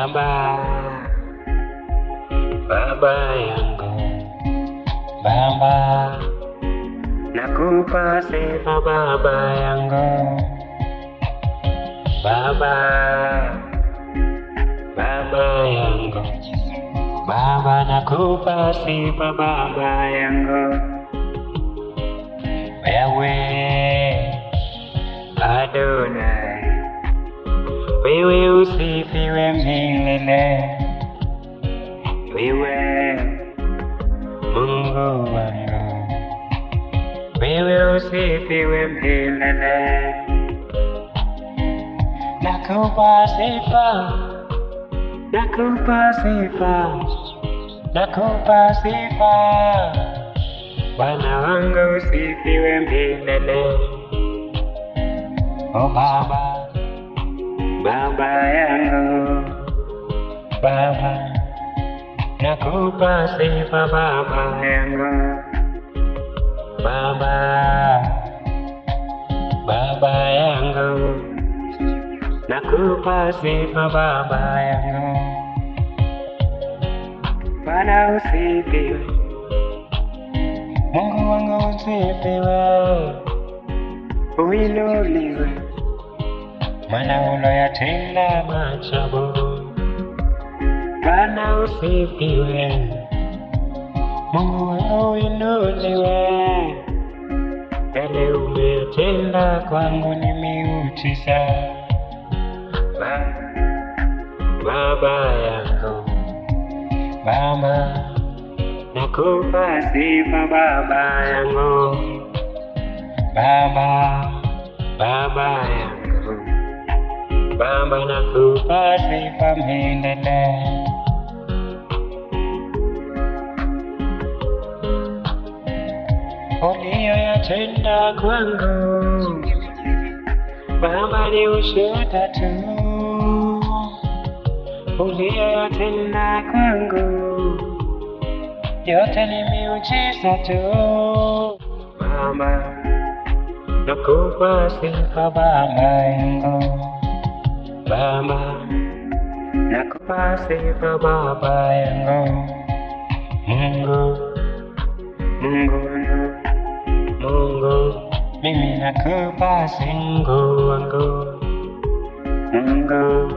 Baba, baba yangu, baba, nakupa sifa baba yangu, baba, baba yangu, baba, nakupa sifa baba yangu, wewe Adonai, wewe usifiwe milele, wewe Mungu wangu, wewe usifiwe milele. Nakupa sifa, nakupa sifa, nakupa sifa, Bwana wangu usifiwe milele. Oh Baba, baba yangu, baba, nakupa sifa baba yangu, baba, baba yangu, nakupa sifa baba yangu. Bwana usifiwe, Mungu wangu usifiwe, uinuliwe, maana uloyatenda maajabu. Bwana usifiwe, Mungu wangu uinuliwe, yale umeyatenda kwangu ni miujiza. Baba yangu, Baba, nakupa sifa baba yangu, Baba, baba yangu, Baba, nakupa sifa milele. Uliyoyatenda kwangu Baba ni ushuhuda tu, uliyoyatenda kwangu yote ni miujiza tu. Baba, nakupa sifa baba yangu, Baba, nakupa sifa baba yangu, Mungu, Mungu wangu, Mungu, mimi nakupa singo wangu, Mungu,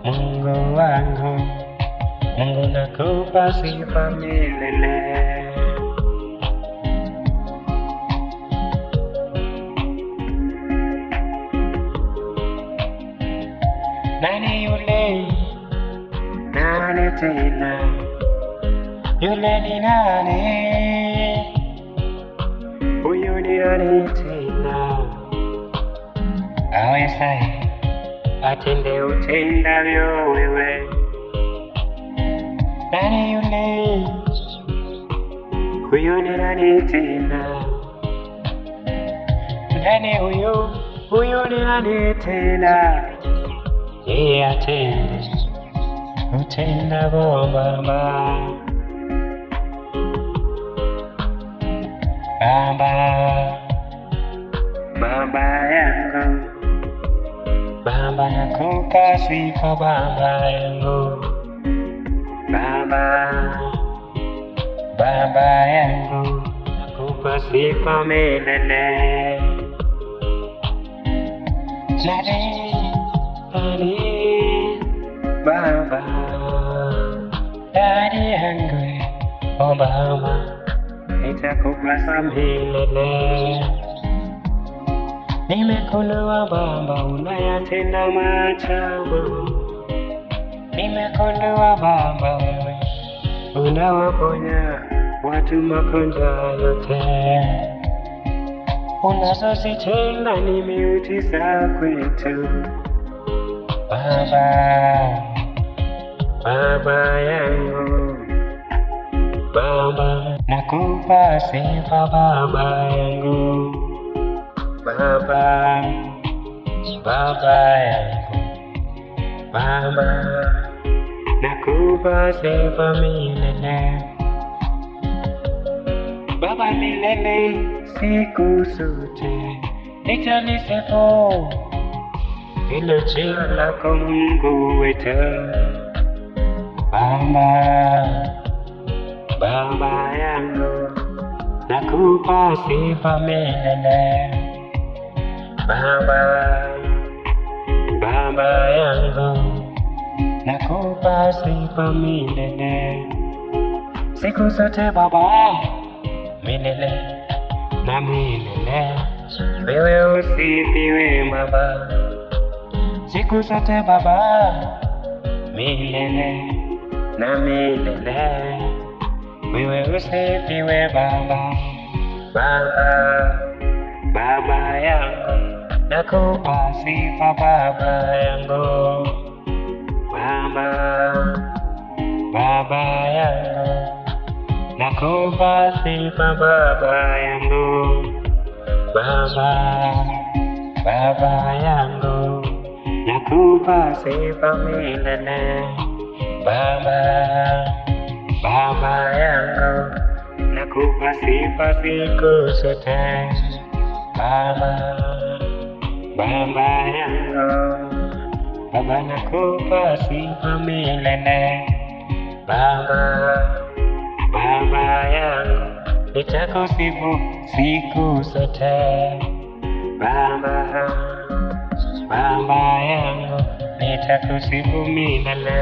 Mungu wangu, Mungu nakupa sifa milele. Nani yule? Nani tena? Yule ni nani? Huyu ni nani tena? Awezaye atende utendavyo wewe. Nani yule? Huyu ni nani tena? Nani huyu? Huyu ni nani tena? Yeye atende utendavyo Baba. Baba, baba yangu, Baba, nakupa sifa baba yangu, Baba, baba yangu, nakupa sifa milele. Nani, nani, Baba, ndani yangu, oh Baba, nitakupa milele. Nimegundua Baba unayatenda maajabu, nimegundua Baba wewe unawaponya watu magonjwa yote, unazozitenda ni miujiza kwetu. Baba, baba yangu, Baba, nakupa sifa baba yangu, Baba, baba yangu, Baba, nakupa sifa milele. Baba milele, siku zote nitalisifu hilo jina lako Mungu wetu. Baba, Baba yangu, nakupa sifa milele. Baba, Baba yangu, nakupa sifa milele. Siku zote Baba, milele na milele, wewe usifiwe Baba. Siku zote Baba, milele na milele, wewe usifiwe Baba. Baba, Baba yangu, nakupa sifa Baba yangu. Baba, Baba yangu, nakupa sifa Baba yangu. Baba, Baba yangu, nakupa sifa milele. Baba, Baba yangu, nakupa sifa siku zote. Baba, Baba yangu, Baba nakupa sifa milele. Baba, Baba yangu, nitakusifu siku zote. Baba, Baba yangu, nitakusifu milele.